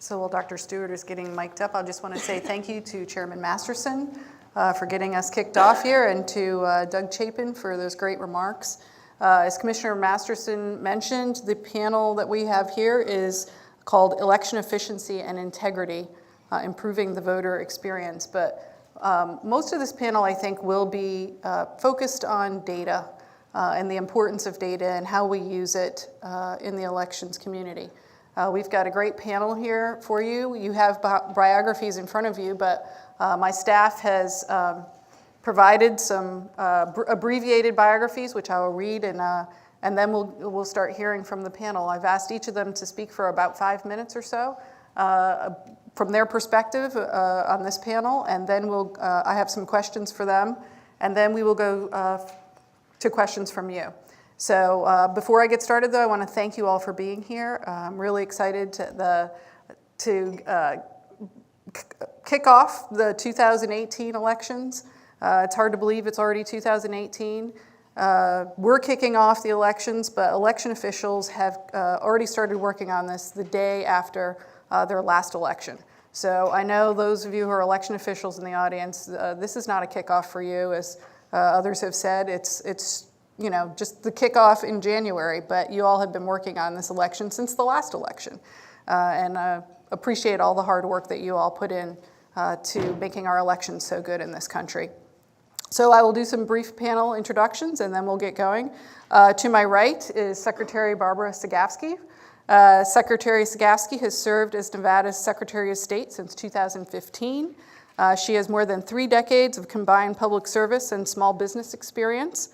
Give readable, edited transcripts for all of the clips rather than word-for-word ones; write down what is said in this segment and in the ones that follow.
So while Dr. Stewart is getting mic'd up, I just want to say thank you to Chairman Masterson for getting us kicked off here, and to Doug Chapin for those great remarks. As Commissioner Masterson mentioned, the panel that we have here is called Election Efficiency and Integrity, Improving the Voter Experience. But most of this panel, I think, will be focused on data and the importance of data and how we use it in the elections community. We've got a great panel here for you. You have biographies in front of you, but my staff has provided some abbreviated biographies, which I will read, and then we'll start hearing from the panel. I've asked each of them to speak for about 5 minutes or so from their perspective on this panel, and then I have some questions for them, and then we will go to questions from you. So before I get started, though, I want to thank you all for being here. I'm really excited to kick off the 2018 elections. It's hard to believe it's already 2018. We're kicking off the elections, but election officials have already started working on this the day after their last election. So I know those of you who are election officials in the audience, this is not a kickoff for you, as others have said. It's just the kickoff in January, but you all have been working on this election since the last election. And appreciate all the hard work that you all put in to making our elections so good in this country. So I will do some brief panel introductions, and then we'll get going. To my right is Secretary Barbara Cegavske. Secretary Cegavske has served as Nevada's Secretary of State since 2015. She has more than 3 decades of combined public service and small business experience.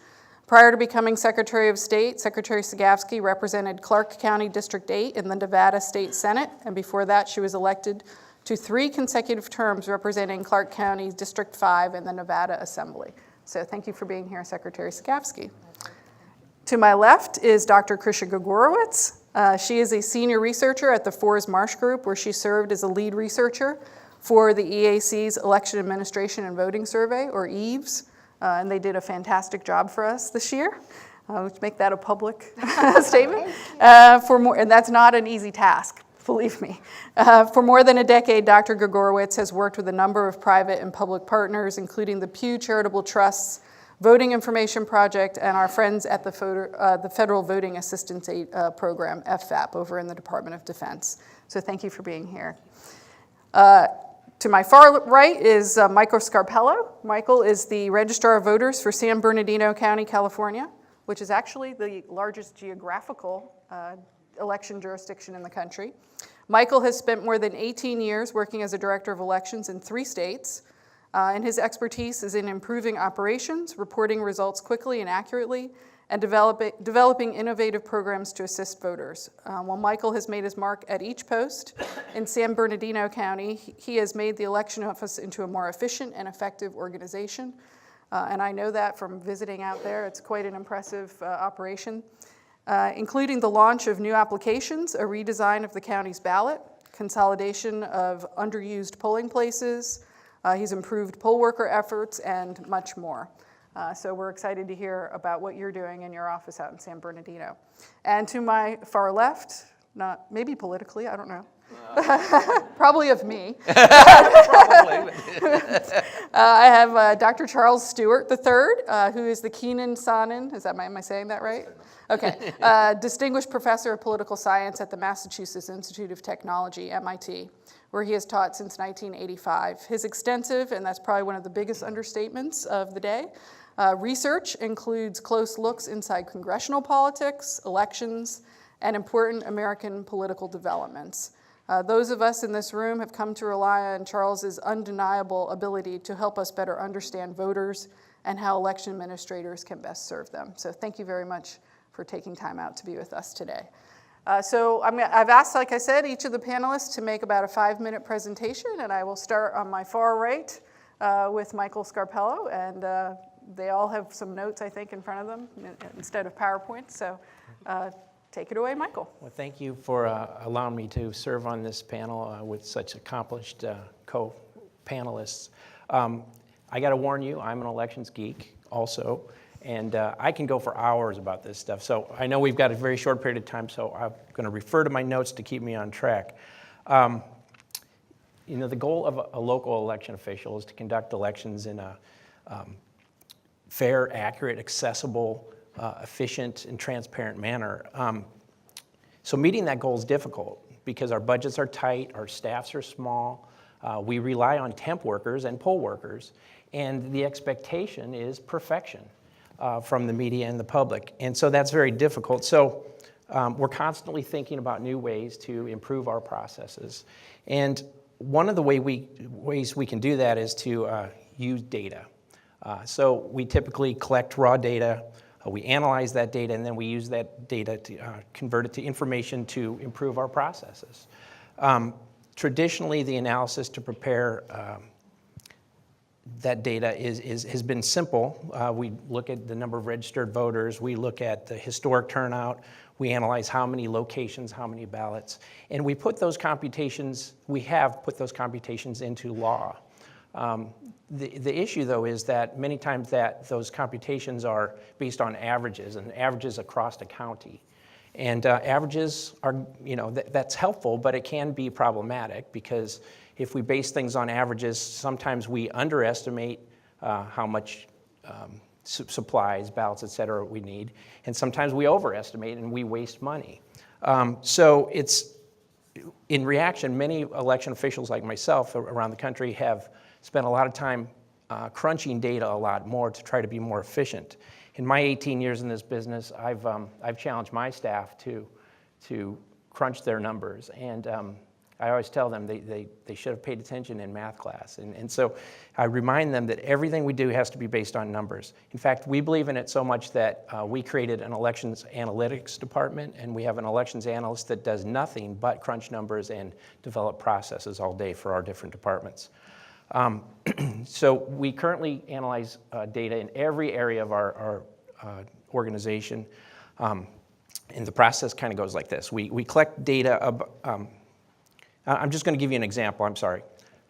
Prior to becoming Secretary of State, Secretary Cegavske represented Clark County District 8 in the Nevada State Senate, and before that she was elected to 3 consecutive terms representing Clark County District 5 in the Nevada Assembly. So thank you for being here, Secretary Cegavske. To my left is Dr. Krysha Gregorowicz. She is a senior researcher at the Marsh Group, where she served as a lead researcher for the EAC's Election Administration and Voting Survey, or EVES. And they did a fantastic job for us this year. Let's make that a public statement. And that's not an easy task, believe me. For more than a decade, Dr. Gregorowicz has worked with a number of private and public partners, including the Pew Charitable Trust's Voting Information Project and our friends at the Federal Voting Assistance Program, FVAP, over in the Department of Defense. So thank you for being here. To my far right is Michael Scarpello. Michael is the Registrar of Voters for San Bernardino County, California, which is actually the largest geographical election jurisdiction in the country. Michael has spent more than 18 years working as a Director of Elections in 3 states, and his expertise is in improving operations, reporting results quickly and accurately, and developing innovative programs to assist voters. While Michael has made his mark at each post in San Bernardino County, he has made the election office into a more efficient and effective organization. And I know that from visiting out there. It's quite an impressive operation, including the launch of new applications, a redesign of the county's ballot, consolidation of underused polling places. He's improved poll worker efforts, and much more. So we're excited to hear about what you're doing in your office out in San Bernardino. And to my far left, not maybe politically, I don't know. Probably of me. Probably. I have Dr. Charles Stewart III, who is the Kenan Sahin. Am I saying that right? Okay. Distinguished Professor of Political Science at the Massachusetts Institute of Technology, MIT, where he has taught since 1985. His extensive, and that's probably one of the biggest understatements of the day, research includes close looks inside congressional politics, elections, and important American political developments. Those of us in this room have come to rely on Charles's undeniable ability to help us better understand voters and how election administrators can best serve them. So thank you very much for taking time out to be with us today. I've asked, like I said, each of the panelists to make about a 5-minute presentation, and I will start on my far right with Michael Scarpello, and they all have some notes, I think, in front of them instead of PowerPoint. So take it away, Michael. Well, thank you for allowing me to serve on this panel with such accomplished co-panelists. I got to warn you, I'm an elections geek also, and I can go for hours about this stuff. So I know we've got a very short period of time, so I'm going to refer to my notes to keep me on track. the goal of a local election official is to conduct elections in a fair, accurate, accessible, efficient, and transparent manner. So meeting that goal is difficult because our budgets are tight, our staffs are small, we rely on temp workers and poll workers, and the expectation is perfection from the media and the public. And so that's very difficult. So we're constantly thinking about new ways to improve our processes. And one of the ways we can do that is to use data. So we typically collect raw data, we analyze that data, and then we use that data to convert it to information to improve our processes. Traditionally, the analysis to prepare that data has been simple. We look at the number of registered voters, we look at the historic turnout, we analyze how many locations, how many ballots, and we have put those computations into law. The issue, though, is that many times those computations are based on averages, and averages across the county. And averages are, that's helpful, but it can be problematic because if we base things on averages, sometimes we underestimate how much supplies, ballots, et cetera, we need, and sometimes we overestimate and we waste money. So it's, in reaction, many election officials like myself around the country have spent a lot of time crunching data a lot more to try to be more efficient. In my 18 years in this business, I've challenged my staff to crunch their numbers, and I always tell them they should have paid attention in math class. And so I remind them that everything we do has to be based on numbers. In fact, we believe in it so much that we created an elections analytics department, and we have an elections analyst that does nothing but crunch numbers and develop processes all day for our different departments. So we currently analyze data in every area of our organization, and the process kind of goes like this. We collect data. I'm just going to give you an example,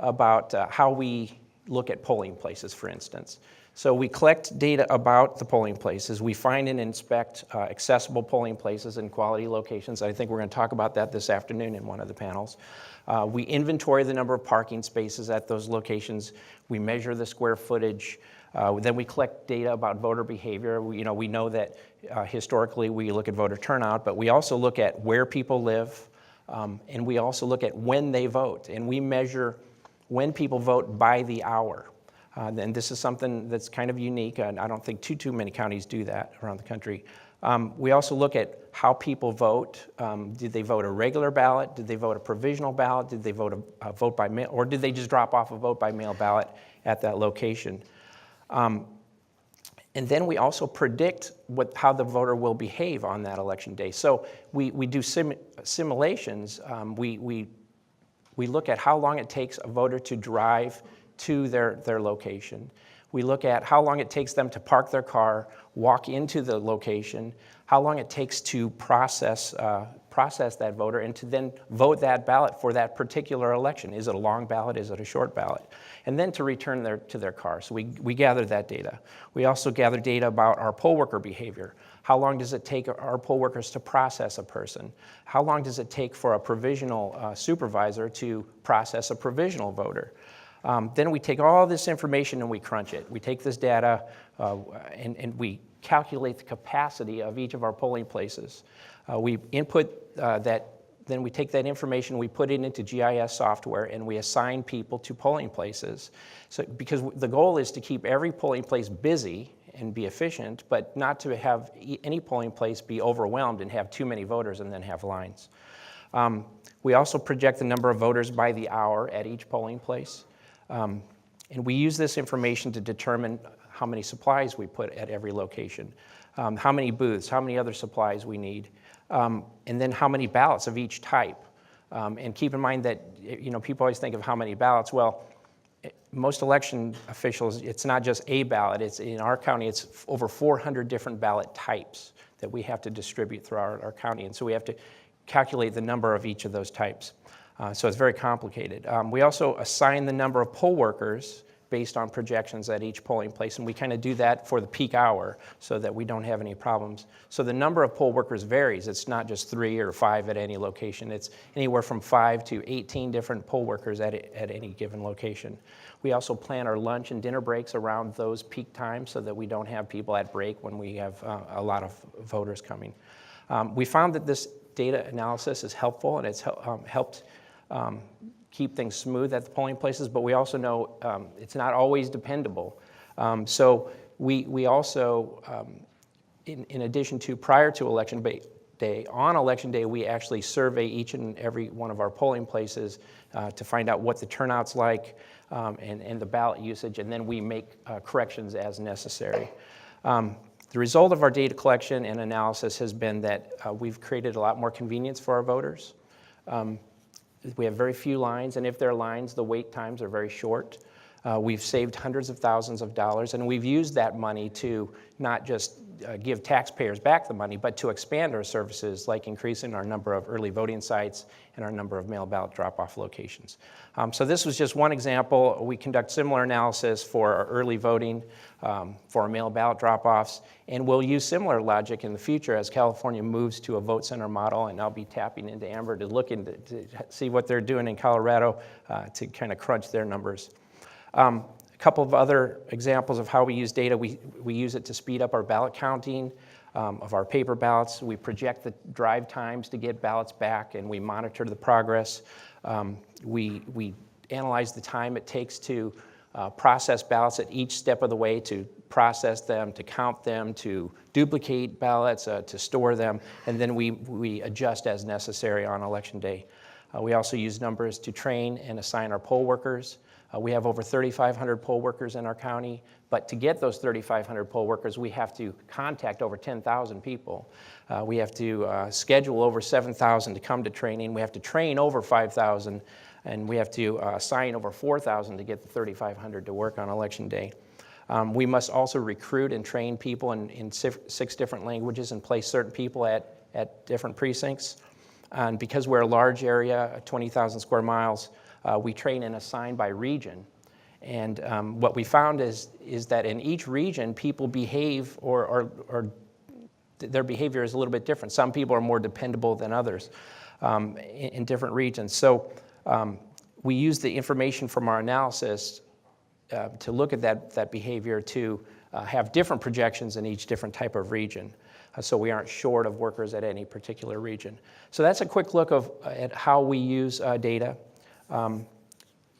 about how we look at polling places, for instance. So we collect data about the polling places. We find and inspect accessible polling places and quality locations. I think we're going to talk about that this afternoon in one of the panels. We inventory the number of parking spaces at those locations. We measure the square footage. Then we collect data about voter behavior. We know that historically we look at voter turnout, but we also look at where people live, and we also look at when they vote. And we measure when people vote by the hour. And this is something that's kind of unique, and I don't think too many counties do that around the country. We also look at how people vote. Did they vote a regular ballot? Did they vote a provisional ballot? Did they vote a vote by mail? Or did they just drop off a vote by mail ballot at that location? And then we also predict how the voter will behave on that election day. So we do simulations. We look at how long it takes a voter to drive to their location. We look at how long it takes them to park their car, walk into the location, how long it takes to process that voter, and to then vote that ballot for that particular election. Is it a long ballot? Is it a short ballot? And then to return to their car. So we gather that data. We also gather data about our poll worker behavior. How long does it take our poll workers to process a person? How long does it take for a provisional supervisor to process a provisional voter? Then we take all this information and we crunch it. We take this data and we calculate the capacity of each of our polling places. We input then we take that information, we put it into GIS software, and we assign people to polling places. So, because the goal is to keep every polling place busy and be efficient, but not to have any polling place be overwhelmed and have too many voters and then have lines. We also project the number of voters by the hour at each polling place. And we use this information to determine how many supplies we put at every location, how many booths, how many other supplies we need, and then how many ballots of each type. And keep in mind that people always think of how many ballots. Well, most election officials, it's not just a ballot. It's in our county, it's over 400 different ballot types that we have to distribute through our county, and so we have to calculate the number of each of those types. So it's very complicated. We also assign the number of poll workers based on projections at each polling place, and we kind of do that for the peak hour so that we don't have any problems. So the number of poll workers varies. It's not just 3 or 5 at any location. It's anywhere from 5 to 18 different poll workers at any given location. We also plan our lunch and dinner breaks around those peak times so that we don't have people at break when we have a lot of voters coming. We found that this data analysis is helpful, and it's helped keep things smooth at the polling places, but we also know it's not always dependable. So we also, in addition to prior to election day, on election day we actually survey each and every one of our polling places to find out what the turnout's like and the ballot usage, and then we make corrections as necessary. The result of our data collection and analysis has been that we've created a lot more convenience for our voters. We have very few lines, and if there are lines, the wait times are very short. We've saved hundreds of thousands of dollars, and we've used that money to not just give taxpayers back the money, but to expand our services, like increasing our number of early voting sites and our number of mail ballot drop-off locations. So this was just one example. We conduct similar analysis for our early voting, for our mail ballot drop-offs, and we'll use similar logic in the future as California moves to a vote center model, and I'll be tapping into Amber to look into to see what they're doing in Colorado to kind of crunch their numbers. A couple of other examples of how we use data. We use it to speed up our ballot counting of our paper ballots. We project the drive times to get ballots back, and we monitor the progress. We analyze the time it takes to process ballots at each step of the way, to process them, to count them, to duplicate ballots, to store them, and then we adjust as necessary on election day. We also use numbers to train and assign our poll workers. We have over 3,500 poll workers in our county, but to get those 3,500 poll workers, we have to contact over 10,000 people. We have to schedule over 7,000 to come to training. We have to train over 5,000, and we have to assign over 4,000 to get the 3,500 to work on election day. We must also recruit and train people in 6 different languages and place certain people at different precincts. And because we're a large area, 20,000 square miles, we train and assign by region. And what we found is that in each region, people behave or their behavior is a little bit different. Some people are more dependable than others in different regions. So we use the information from our analysis to look at that behavior to have different projections in each different type of region. So we aren't short of workers at any particular region. So that's a quick look at how we use data.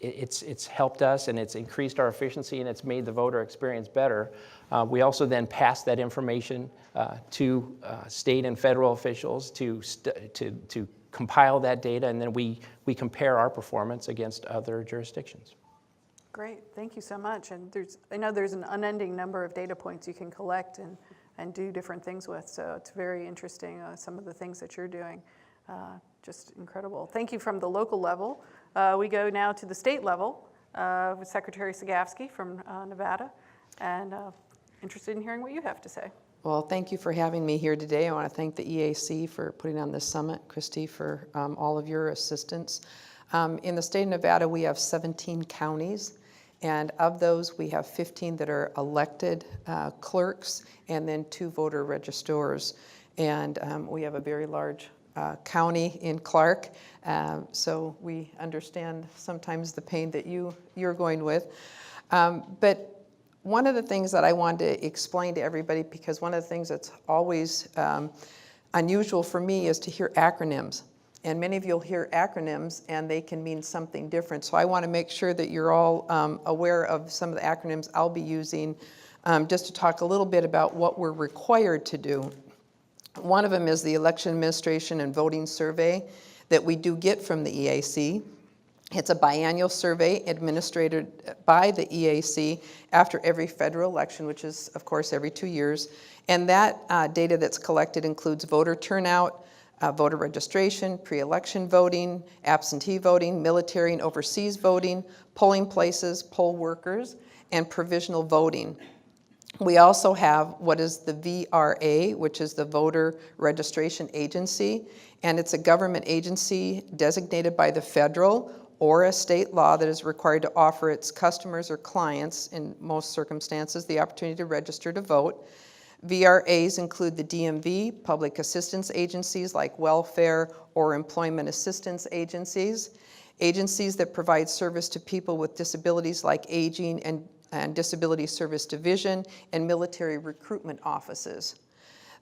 It's helped us, and it's increased our efficiency, and it's made the voter experience better. We also then pass that information to state and federal officials to compile that data, and then we compare our performance against other jurisdictions. Great, thank you so much. And I know there's an unending number of data points you can collect and do different things with, so it's very interesting, some of the things that you're doing. Just incredible. Thank you from the local level. We go now to the state level with Secretary Cegavske from Nevada, and interested in hearing what you have to say. Well, thank you for having me here today. I want to thank the EAC for putting on this summit, Christy, for all of your assistance. In the state of Nevada, we have 17 counties, and of those, we have 15 that are elected clerks and then 2 voter registrars. And we have a very large county in Clark, so we understand sometimes the pain that you're going with. But one of the things that I wanted to explain to everybody, because one of the things that's always unusual for me is to hear acronyms. And many of you will hear acronyms and they can mean something different. So I want to make sure that you're all aware of some of the acronyms I'll be using just to talk a little bit about what we're required to do. One of them is the Election Administration and Voting Survey that we do get from the EAC. It's a biannual survey administered by the EAC after every federal election, which is, of course, every 2 years. And that data that's collected includes voter turnout, voter registration, pre-election voting, absentee voting, military and overseas voting, polling places, poll workers, and provisional voting. We also have what is the VRA, which is the Voter Registration Agency, and it's a government agency designated by the federal or a state law that is required to offer its customers or clients, in most circumstances, the opportunity to register to vote. VRAs include the DMV, public assistance agencies like welfare or employment assistance agencies, agencies that provide service to people with disabilities like aging and disability service division, and military recruitment offices.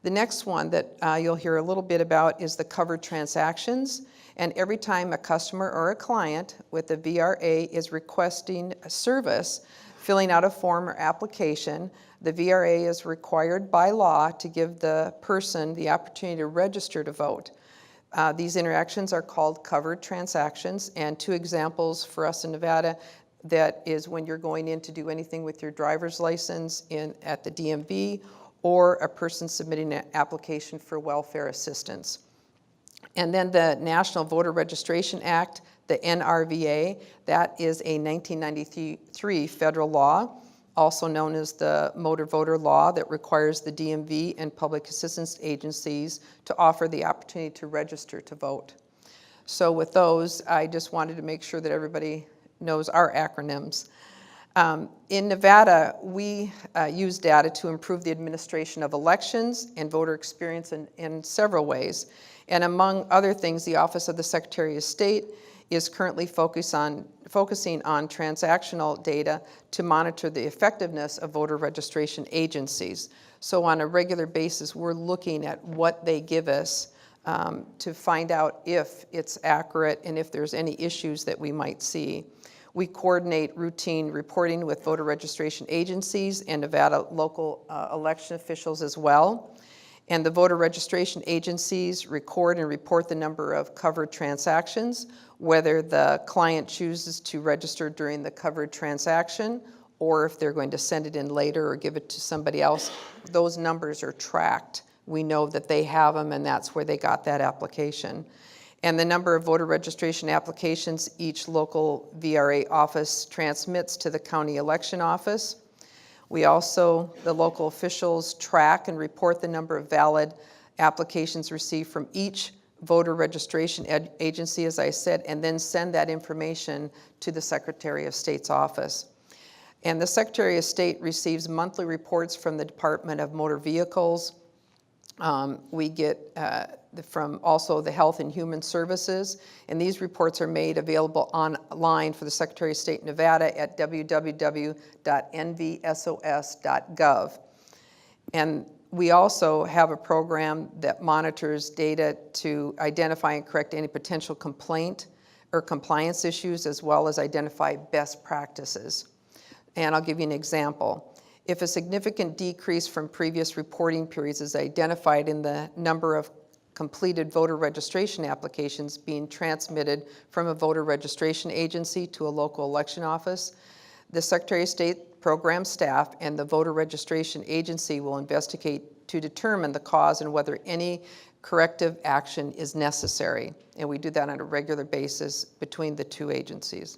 The next one that you'll hear a little bit about is the covered transactions. And every time a customer or a client with a VRA is requesting a service, filling out a form or application, the VRA is required by law to give the person the opportunity to register to vote. These interactions are called covered transactions, and two examples for us in Nevada, that is when you're going in to do anything with your driver's license at the DMV, or a person submitting an application for welfare assistance. And then the National Voter Registration Act, the NRVA, that is a 1993 federal law, also known as the Motor Voter Law, that requires the DMV and public assistance agencies to offer the opportunity to register to vote. So with those, I just wanted to make sure that everybody knows our acronyms. In Nevada, we use data to improve the administration of elections and voter experience in several ways. And among other things, the Office of the Secretary of State is currently focusing on transactional data to monitor the effectiveness of voter registration agencies. So on a regular basis, we're looking at what they give us to find out if it's accurate and if there's any issues that we might see. We coordinate routine reporting with voter registration agencies and Nevada local election officials as well. And the voter registration agencies record and report the number of covered transactions, whether the client chooses to register during the covered transaction or if they're going to send it in later or give it to somebody else. Those numbers are tracked. We know that they have them, and that's where they got that application. And the number of voter registration applications each local VRA office transmits to the county election office. We also, the local officials, track and report the number of valid applications received from each voter registration agency, as I said, and then send that information to the Secretary of State's office. And the Secretary of State receives monthly reports from the Department of Motor Vehicles. We get from also the Health and Human Services, and these reports are made available online for the Secretary of State Nevada at www.nvsos.gov. And we also have a program that monitors data to identify and correct any potential complaint or compliance issues, as well as identify best practices. And I'll give you an example. If a significant decrease from previous reporting periods is identified in the number of completed voter registration applications being transmitted from a voter registration agency to a local election office, the Secretary of State program staff and the voter registration agency will investigate to determine the cause and whether any corrective action is necessary. And we do that on a regular basis between the two agencies.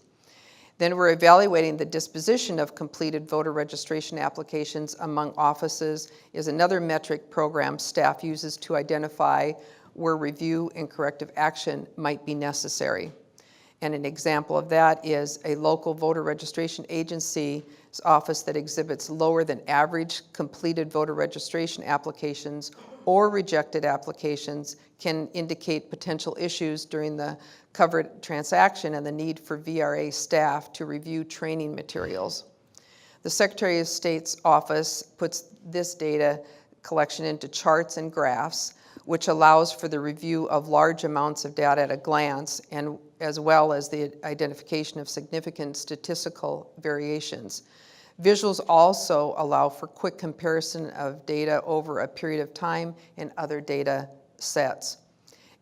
Then we're evaluating the disposition of completed voter registration applications among offices is another metric program staff uses to identify where review and corrective action might be necessary. And an example of that is a local voter registration agency's office that exhibits lower than average completed voter registration applications or rejected applications can indicate potential issues during the covered transaction and the need for VRA staff to review training materials. The Secretary of State's office puts this data collection into charts and graphs, which allows for the review of large amounts of data at a glance, and as well as the identification of significant statistical variations. Visuals also allow for quick comparison of data over a period of time and other data sets.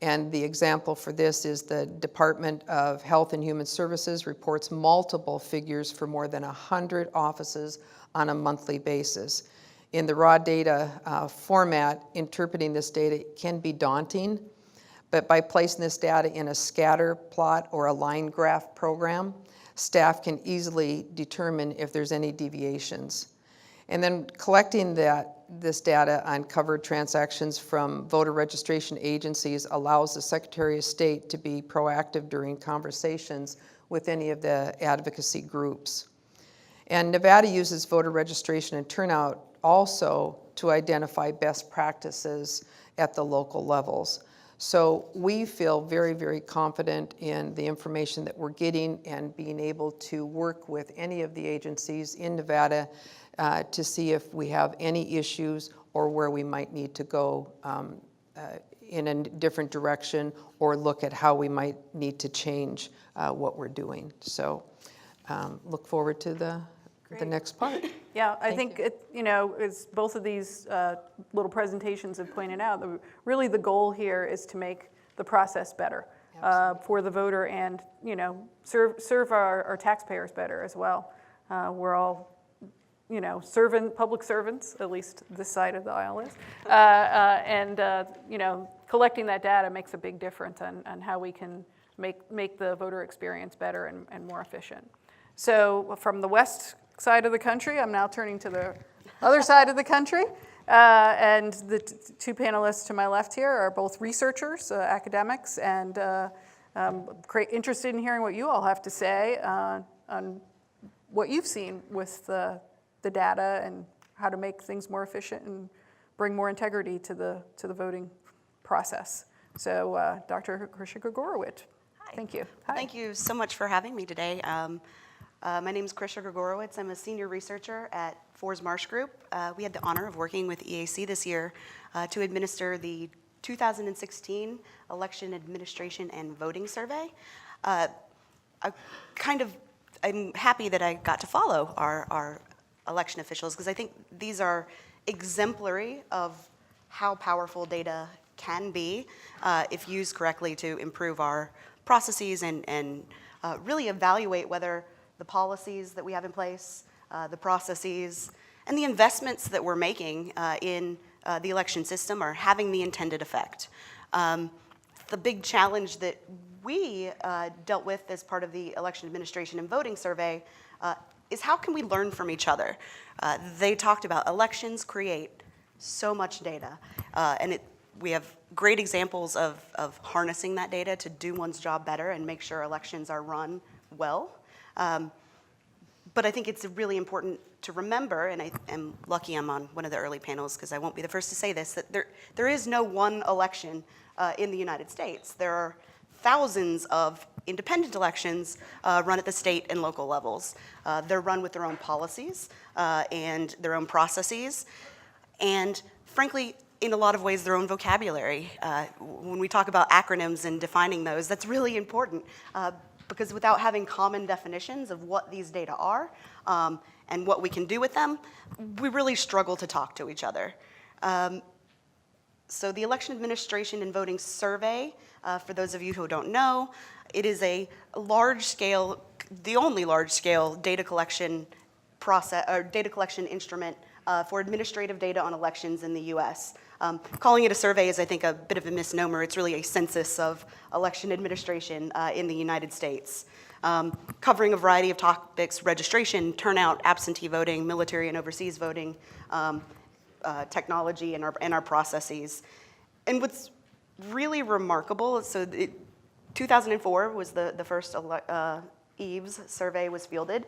And the example for this is the Department of Health and Human Services reports multiple figures for more than 100 offices on a monthly basis. In the raw data format, interpreting this data can be daunting, but by placing this data in a scatter plot or a line graph program, staff can easily determine if there's any deviations. And then collecting this data on covered transactions from voter registration agencies allows the Secretary of State to be proactive during conversations with any of the advocacy groups. And Nevada uses voter registration and turnout also to identify best practices at the local levels. So we feel very, very confident in the information that we're getting and being able to work with any of the agencies in Nevada to see if we have any issues or where we might need to go in a different direction or look at how we might need to change what we're doing. So look forward to the next part. Yeah, I think as both of these little presentations have pointed out, really the goal here is to make the process better for the voter and serve our taxpayers better as well. We're all public servants, at least this side of the aisle is, and collecting that data makes a big difference on how we can make the voter experience better and more efficient. So from the west side of the country, I'm now turning to the other side of the country, and the two panelists to my left here are both researchers, academics, and interested in hearing what you all have to say on what you've seen with the data and how to make things more efficient and bring more integrity to the voting process. So Dr. Krysha Gregorowicz, thank you. Hi. Thank you so much for having me today. My name is Krysha Gregorowicz. I'm a senior researcher at Ford's Marsh Group. We had the honor of working with EAC this year to administer the 2016 Election Administration and Voting Survey. I'm happy that I got to follow our election officials because I think these are exemplary of how powerful data can be if used correctly to improve our processes and really evaluate whether the policies that we have in place, the processes, and the investments that we're making in the election system are having the intended effect. The big challenge that we dealt with as part of the Election Administration and Voting Survey is how can we learn from each other? They talked about elections create so much data, and we have great examples of harnessing that data to do one's job better and make sure elections are run well. But I think it's really important to remember, and I am lucky I'm on one of the early panels because I won't be the first to say this, that there is no one election in the United States. There are thousands of independent elections run at the state and local levels. They're run with their own policies and their own processes, and frankly, in a lot of ways, their own vocabulary. When we talk about acronyms and defining those, that's really important because without having common definitions of what these data are and what we can do with them, we really struggle to talk to each other. So the Election Administration and Voting Survey, for those of you who don't know, it is a large-scale, the only large-scale data collection process or data collection instrument for administrative data on elections in the U.S. Calling it a survey is, I think, a bit of a misnomer. It's really a census of election administration in the United States, covering a variety of topics: registration, turnout, absentee voting, military and overseas voting, technology, and our processes. And what's really remarkable, 2004 was the first EVES survey was fielded.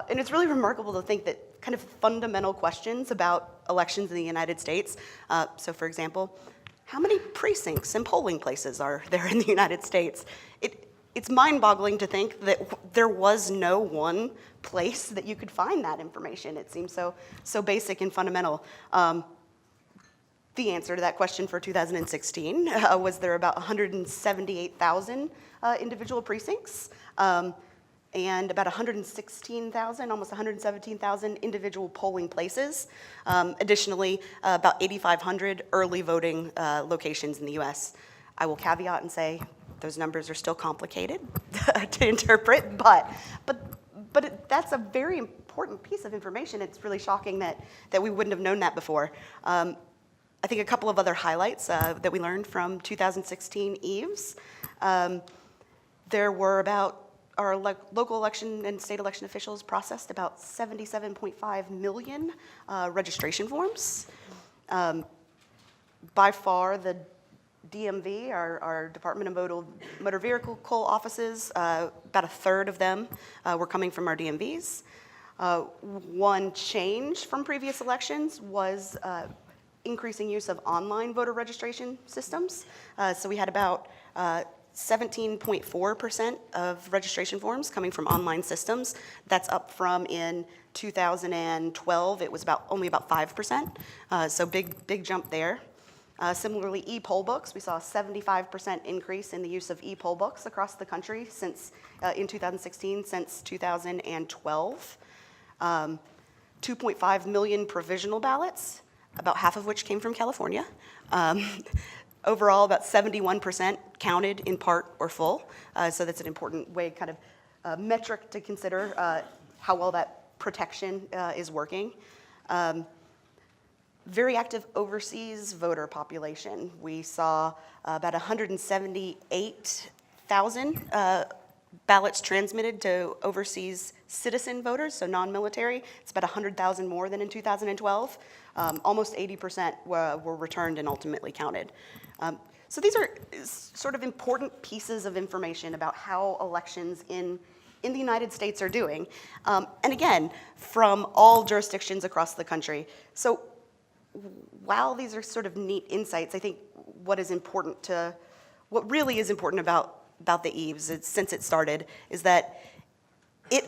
And it's really remarkable to think that kind of fundamental questions about elections in the United States. So for example, how many precincts and polling places are there in the United States? It's mind-boggling to think that there was no one place that you could find that information. It seems so basic and fundamental. The answer to that question for 2016 was there about 178,000 individual precincts. And about 116,000, almost 117,000 individual polling places. Additionally, about 8,500 early voting locations in the U.S. I will caveat and say those numbers are still complicated to interpret, but that's a very important piece of information. It's really shocking that we wouldn't have known that before. I think a couple of other highlights that we learned from 2016 EVES. There were about our local election and state election officials processed about 77.5 million registration forms. By far, the DMV, our Department of Motor Vehicle offices, about a third of them were coming from our DMVs. One change from previous elections was increasing use of online voter registration systems. So we had about 17.4% of registration forms coming from online systems. That's up from in 2012, it was only about 5%. So big jump there. Similarly, e-poll books, we saw a 75% increase in the use of e-poll books across the country since in 2016 since 2012. 2.5 million provisional ballots, about half of which came from California. Overall, about 71% counted in part or full. So that's an important way, kind of metric to consider how well that protection is working. Very active overseas voter population. We saw about 178,000 ballots transmitted to overseas citizen voters, so non-military. It's about 100,000 more than in 2012. Almost 80% were returned and ultimately counted. So these are sort of important pieces of information about how elections in the United States are doing. And again, from all jurisdictions across the country. So while these are sort of neat insights, I think what really is important about the EVES, since it started, is that it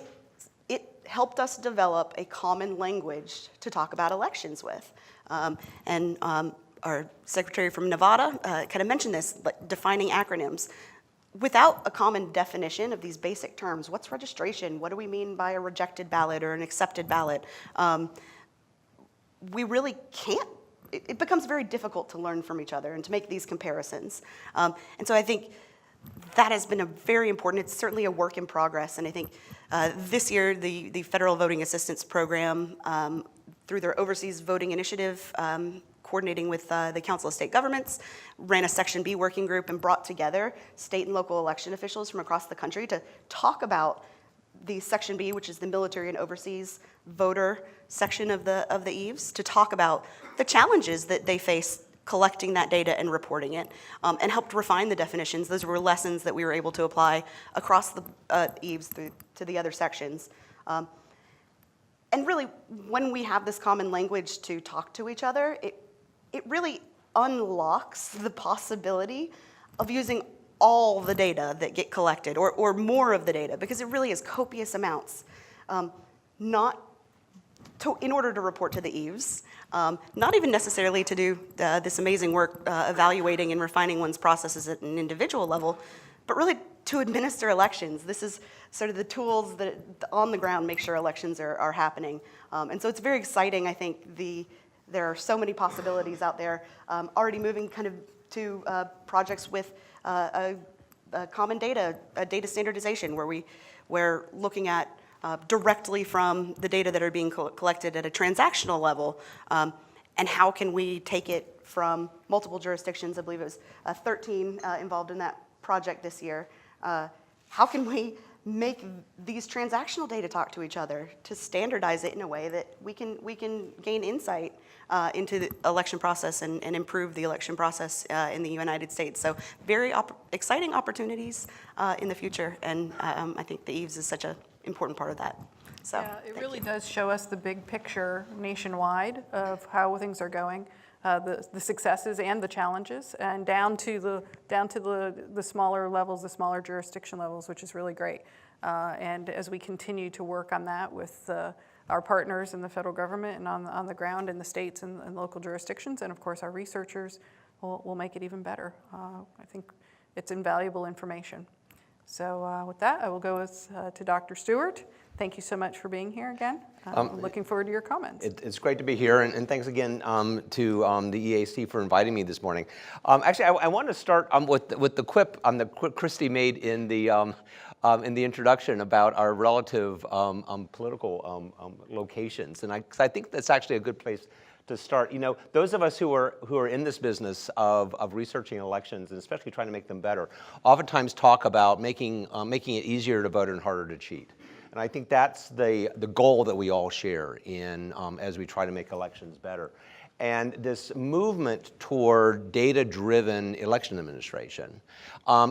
helped us develop a common language to talk about elections with. And our secretary from Nevada kind of mentioned this, like defining acronyms. Without a common definition of these basic terms, what's registration? What do we mean by a rejected ballot or an accepted ballot? We really can't. It becomes very difficult to learn from each other and to make these comparisons. And so I think that has been a very important, it's certainly a work in progress. And I think this year, the Federal Voting Assistance Program, through their Overseas Voting Initiative, coordinating with the Council of State Governments, ran a Section B working group and brought together state and local election officials from across the country to talk about the Section B, which is the military and overseas voter section of the EVES, to talk about the challenges that they face collecting that data and reporting it, and helped refine the definitions. Those were lessons that we were able to apply across the EVES to the other sections. And really, when we have this common language to talk to each other, it really unlocks the possibility of using all the data that get collected, or more of the data, because it really is copious amounts, in order to report to the EVES, not even necessarily to do this amazing work evaluating and refining one's processes at an individual level, but really to administer elections. This is sort of the tools that on the ground make sure elections are happening. And so it's very exciting. I think there are so many possibilities out there, already moving kind of to projects with a common data standardization, where we're looking at directly from the data that are being collected at a transactional level, and how can we take it from multiple jurisdictions. I believe it was 13 involved in that project this year. How can we make these transactional data talk to each other to standardize it in a way that we can gain insight into the election process and improve the election process in the United States. So very exciting opportunities in the future, and I think the EVES is such an important part of that. So yeah, it really does show us the big picture nationwide of how things are going, the successes and the challenges, and down to the smaller levels, the smaller jurisdiction levels, which is really great. And as we continue to work on that with our partners in the federal government and on the ground in the states and local jurisdictions, and of course our researchers, will make it even better. I think it's invaluable information. So with that, I will go to Dr. Stewart. Thank you so much for being here again. I'm looking forward to your comments. It's great to be here, and thanks again to the EAC for inviting me this morning. Actually, I want to start with the quip that Christy made in the introduction about our relative political locations, and I think that's actually a good place to start. You know, those of us who are in this business of researching elections, and especially trying to make them better, oftentimes talk about making it easier to vote and harder to cheat. And I think that's the goal that we all share in as we try to make elections better. And this movement toward data-driven election administration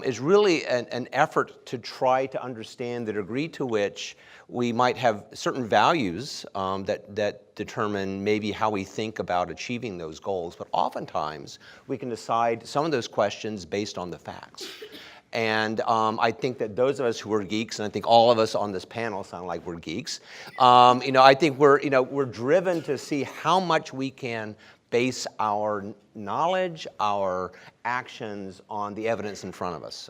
is really an effort to try to understand the degree to which we might have certain values that determine maybe how we think about achieving those goals. But oftentimes, we can decide some of those questions based on the facts. And I think that those of us who are geeks, and I think all of us on this panel sound like we're geeks, you know, I think we're driven to see how much we can base our knowledge, our actions on the evidence in front of us.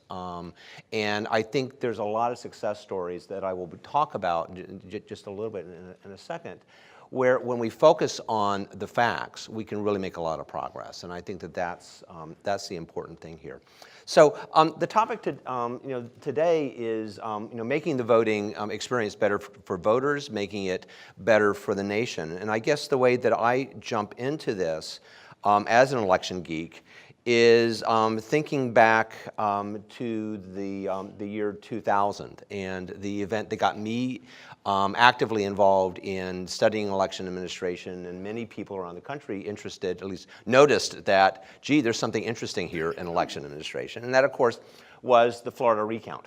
And I think there's a lot of success stories that I will talk about just a little bit in a second, where when we focus on the facts, we can really make a lot of progress. And I think that that's the important thing here. So the topic today is making the voting experience better for voters, making it better for the nation. And I guess the way that I jump into this as an election geek is thinking back to the year 2000 and the event that got me actively involved in studying election administration, and many people around the country interested, at least noticed that, gee, there's something interesting here in election administration. And that, of course, was the Florida recount.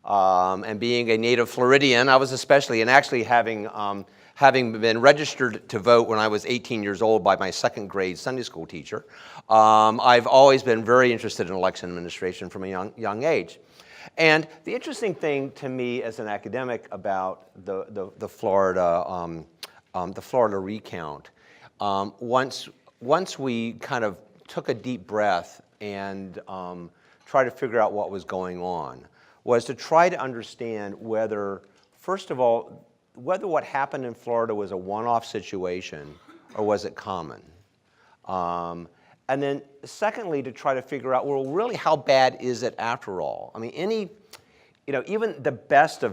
And being a native Floridian, I was especially, and actually having been registered to vote when I was 18 years old by my second grade Sunday school teacher, I've always been very interested in election administration from a young age. And the interesting thing to me as an academic about the Florida recount, once we kind of took a deep breath and tried to figure out what was going on, was to try to understand whether, first of all, whether what happened in Florida was a one-off situation or was it common. And then secondly, to try to figure out, well, really, how bad is it after all? I mean, even the best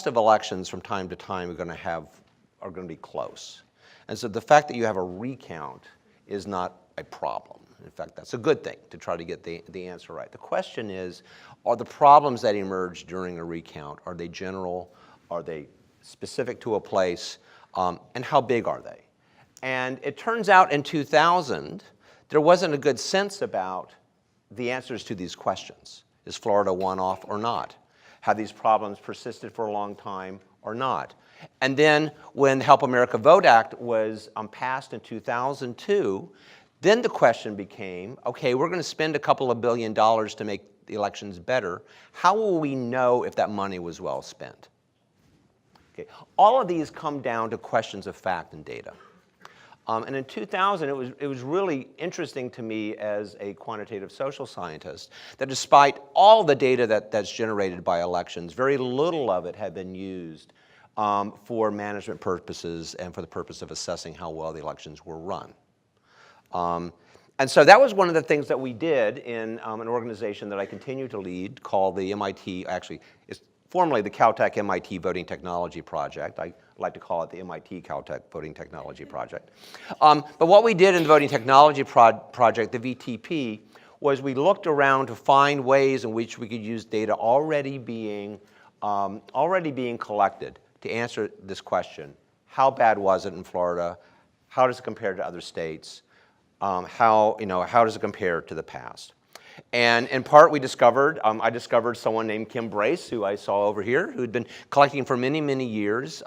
of elections from time to time are going to be close. And so the fact that you have a recount is not a problem. In fact, that's a good thing to try to get the answer right. The question is, are the problems that emerge during a recount, are they general? Are they specific to a place? And how big are they? And it turns out in 2000, there wasn't a good sense about the answers to these questions. Is Florida one-off or not? Have these problems persisted for a long time or not? And then when the Help America Vote Act was passed in 2002, then the question became, okay, we're going to spend a couple of $1 billion to make the elections better. How will we know if that money was well spent? Okay. All of these come down to questions of fact and data. And in 2000, it was really interesting to me as a quantitative social scientist that despite all the data that's generated by elections, very little of it had been used for management purposes and for the purpose of assessing how well the elections were run. And so that was one of the things that we did in an organization that I continue to lead called the MIT, actually, it's formerly the Caltech MIT Voting Technology Project. I like to call it the MIT Caltech Voting Technology Project. But what we did in the Voting Technology Project, the VTP, was we looked around to find ways in which we could use data already being collected to answer this question. How bad was it in Florida? How does it compare to other states? How does it compare to the past? And in part, I discovered someone named Kim Brace, who I saw over here, who had been collecting for many, many years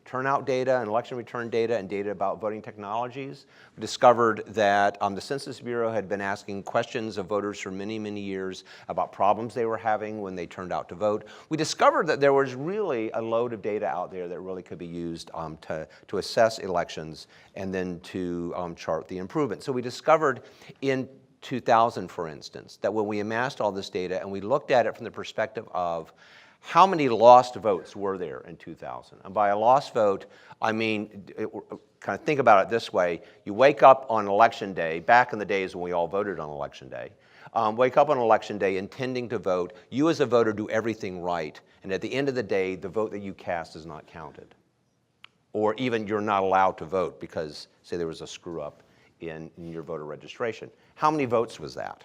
turnout data and election return data and data about voting technologies. We discovered that the Census Bureau had been asking questions of voters for many, many years about problems they were having when they turned out to vote. We discovered that there was really a load of data out there that really could be used to assess elections and then to chart the improvement. So we discovered in 2000, for instance, that when we amassed all this data and we looked at it from the perspective of how many lost votes were there in 2000. And by a lost vote, I mean, kind of think about it this way. You wake up on election day, back in the days when we all voted on election day, wake up on election day intending to vote. You as a voter do everything right. And at the end of the day, the vote that you cast is not counted. or even you're not allowed to vote because, say, there was a screw up in your voter registration. How many votes was that?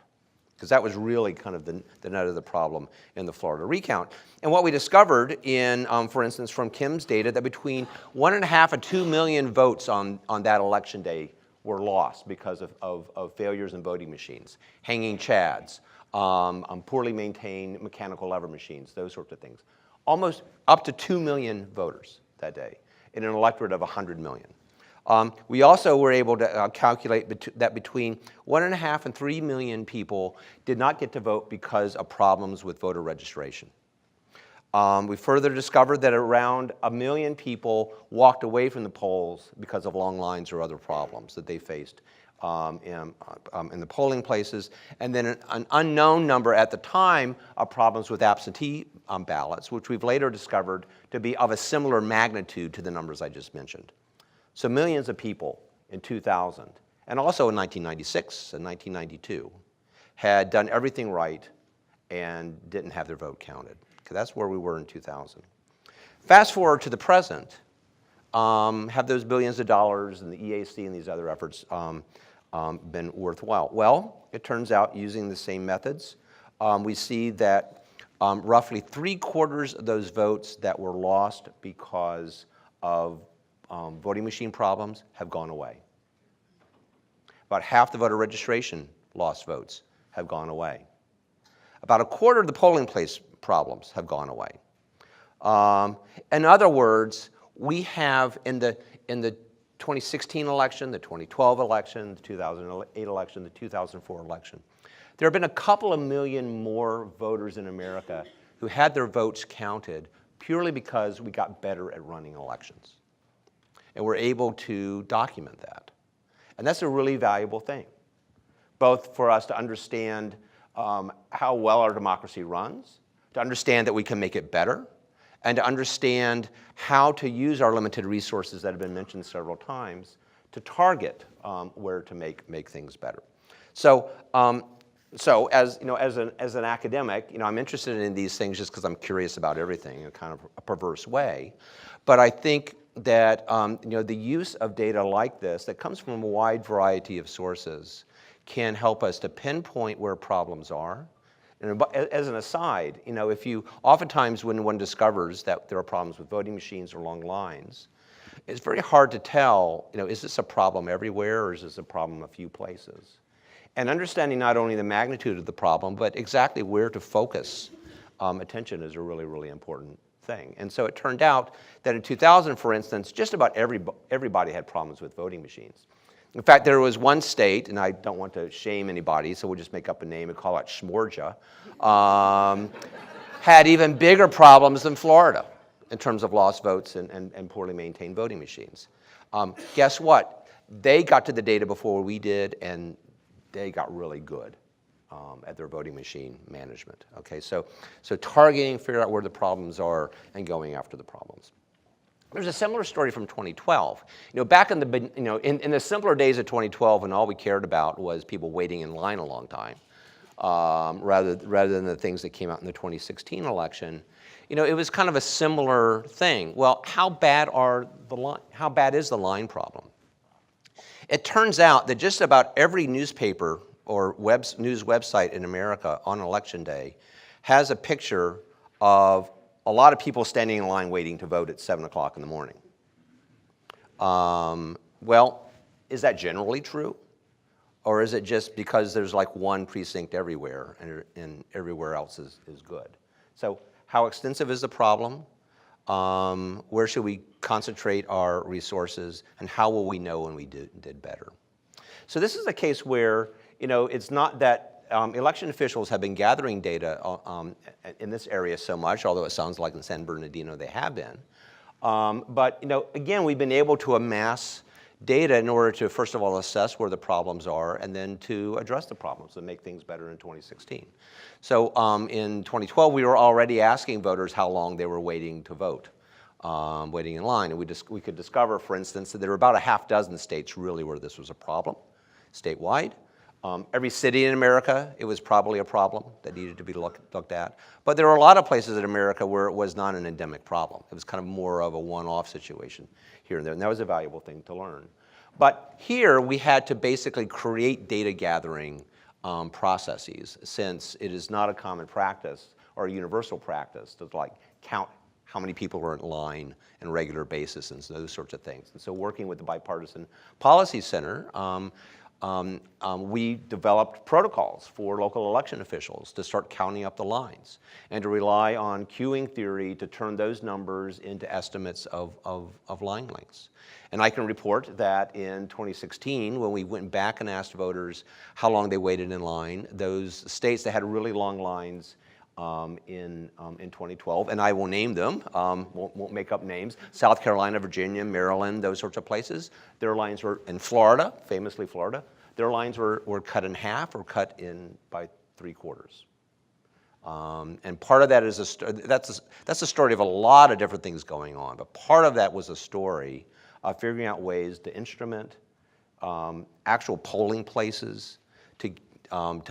Because that was really kind of the nut of the problem in the Florida recount. And what we discovered in, for instance, from Kim's data, that between 1.5 and 2 million votes on that election day were lost because of failures in voting machines, hanging chads, poorly maintained mechanical lever machines, those sorts of things. Almost up to 2 million voters that day in an electorate of 100 million. We also were able to calculate that between 1.5 and 3 million people did not get to vote because of problems with voter registration. We further discovered that around 1 million people walked away from the polls because of long lines or other problems that they faced in the polling places. And then an unknown number at the time of problems with absentee ballots, which we've later discovered to be of a similar magnitude to the numbers I just mentioned. So millions of people in 2000, and also in 1996 and 1992, had done everything right and didn't have their vote counted. Okay, that's where we were in 2000. Fast forward to the present, have those billions of dollars and the EAC and these other efforts been worthwhile? Well, it turns out using the same methods, we see that roughly 3/4 of those votes that were lost because of voting machine problems have gone away. About half the voter registration lost votes have gone away. About 1/4 of the polling place problems have gone away. In other words, we have in the 2016 election, the 2012 election, the 2008 election, the 2004 election, there have been a couple of million more voters in America who had their votes counted purely because we got better at running elections. And we're able to document that. And that's a really valuable thing, both for us to understand how well our democracy runs, to understand that we can make it better, and to understand how to use our limited resources that have been mentioned several times to target where to make things better. So, as an academic, I'm interested in these things just because I'm curious about everything in a kind of a perverse way. But I think that the use of data like this that comes from a wide variety of sources can help us to pinpoint where problems are. And as an aside, if you oftentimes when one discovers that there are problems with voting machines or long lines, it's very hard to tell, is this a problem everywhere or is this a problem a few places? And understanding not only the magnitude of the problem, but exactly where to focus attention is a really, really important thing. And so it turned out that in 2000, for instance, just about everybody had problems with voting machines. In fact, there was one state, and I don't want to shame anybody, so we'll just make up a name and call it Schmorgia, had even bigger problems than Florida in terms of lost votes and poorly maintained voting machines. Guess what? They got to the data before we did, and they got really good at their voting machine management. Okay, so targeting, figure out where the problems are, and going after the problems. There's a similar story from 2012. Back in the in the simpler days of 2012, when all we cared about was people waiting in line a long time, rather than the things that came out in the 2016 election, it was kind of a similar thing. Well, how bad is the line problem? It turns out that just about every newspaper or news website in America on Election Day has a picture of a lot of people standing in line waiting to vote at 7 o'clock in the morning. Well, is that generally true? Or is it just because there's like one precinct everywhere and everywhere else is good? So how extensive is the problem? Where should we concentrate our resources? And how will we know when we did better? So this is a case where it's not that election officials have been gathering data in this area so much, although it sounds like in San Bernardino they have been. But again, we've been able to amass data in order to, first of all, assess where the problems are and then to address the problems and make things better in 2016. So in 2012, we were already asking voters how long they were waiting to vote, waiting in line. And we could discover, for instance, that there were about a half dozen states really where this was a problem, statewide. Every city in America, it was probably a problem that needed to be looked at. But there are a lot of places in America where it was not an endemic problem. It was kind of more of a one-off situation here and there, and that was a valuable thing to learn. But here, we had to basically create data gathering processes, since it is not a common practice or a universal practice to like count how many people are in line on a regular basis and those sorts of things. And so working with the Bipartisan Policy Center, we developed protocols for local election officials to start counting up the lines and to rely on queuing theory to turn those numbers into estimates of line lengths. And I can report that in 2016, when we went back and asked voters how long they waited in line, those states that had really long lines in 2012, and I will name them, won't make up names, South Carolina, Virginia, Maryland, those sorts of places, their lines were, in Florida, famously Florida, their lines were cut in half or cut in by 3/4. And part of that is that's a story of a lot of different things going on, but part of that was a story of figuring out ways to instrument actual polling places, to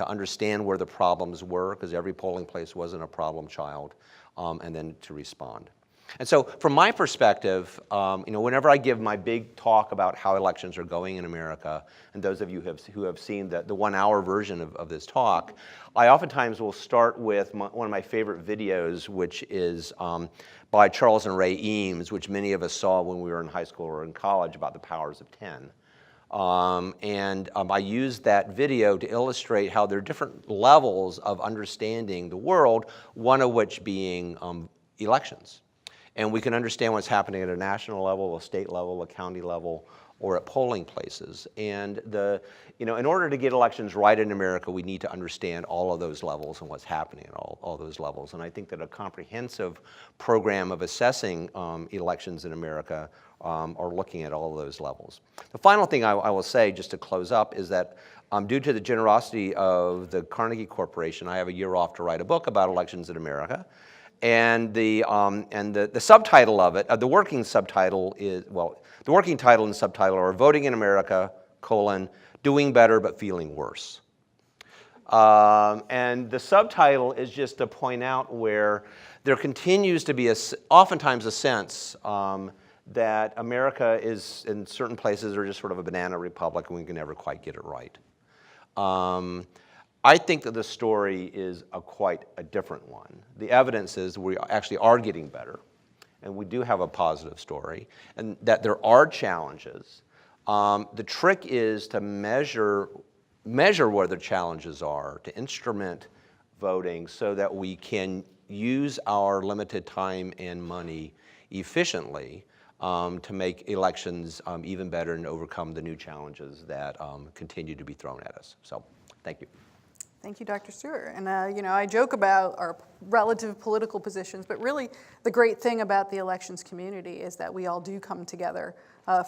understand where the problems were, because every polling place wasn't a problem child, and then to respond. And so from my perspective, whenever I give my big talk about how elections are going in America, and those of you who have seen the 1-hour version of this talk, I oftentimes will start with one of my favorite videos, which is by Charles and Ray Eames, which many of us saw when we were in high school or in college, about the powers of 10. I used that video to illustrate how there are different levels of understanding the world, one of which being elections. And we can understand what's happening at a national level, a state level, a county level, or at polling places. And in order to get elections right in America, we need to understand all of those levels and what's happening at all those levels. And I think that a comprehensive program of assessing elections in America are looking at all of those levels. The final thing I will say, just to close up, is that due to the generosity of the Carnegie Corporation, I have a year off to write a book about elections in America. And the subtitle of it, the working subtitle is, well, the working title and subtitle are Voting in America, Doing Better But Feeling Worse. And the subtitle is just to point out where there continues to be oftentimes a sense that America is, in certain places, are just sort of a banana republic and we can never quite get it right. I think that the story is quite a different one. The evidence is we actually are getting better, and we do have a positive story, and that there are challenges. The trick is to measure where the challenges are, to instrument voting so that we can use our limited time and money efficiently to make elections even better and overcome the new challenges that continue to be thrown at us. So, thank you. Thank you, Dr. Stewart. And I joke about our relative political positions, but really the great thing about the elections community is that we all do come together,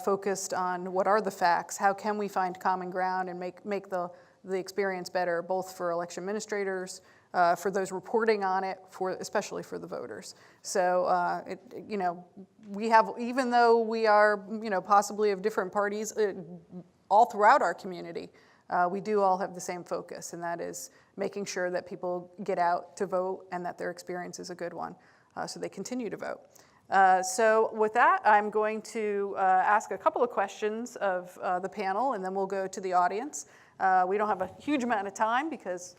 focused on what are the facts, how can we find common ground and make the experience better, both for election administrators, for those reporting on it, especially for the voters. So, we have, even though we are, possibly of different parties, all throughout our community, we do all have the same focus, and that is making sure that people get out to vote and that their experience is a good one, so they continue to vote. So with that, I'm going to ask a couple of questions of the panel, and then we'll go to the audience. We don't have a huge amount of time because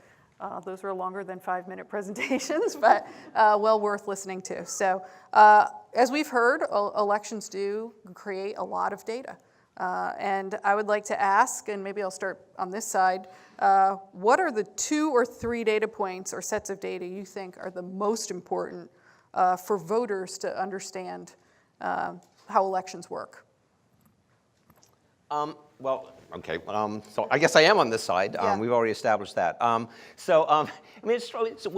those are longer than 5-minute presentations, but well worth listening to. So as we've heard, elections do create a lot of data. And I would like to ask, and maybe I'll start on this side, what are the 2 or 3 data points or sets of data you think are the most important for voters to understand how elections work? Well, okay. So I guess I am on this side. Yeah. We've already established that. When